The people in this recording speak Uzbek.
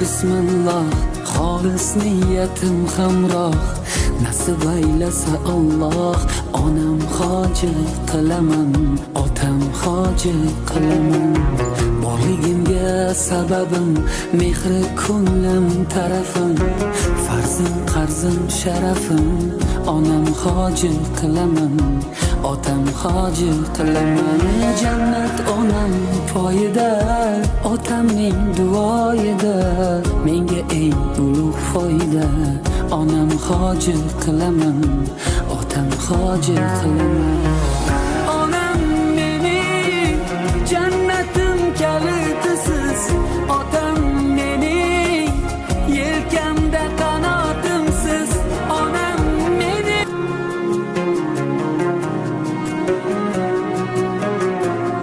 bismillah, xolis niyatim hamroh. Nasib aylasa Alloh, onam hoji qilaman, otam hoji qilaman. Borligimga sababim mehri ko'nglim tarafim, farzim qarzim sharafim. Onam hoji qilaman, otam hoji qilaman. Jannat onam poyida, otamning duoyida. Menga eng ulug' foyda, onam hoji qilaman, otam hoji qilaman.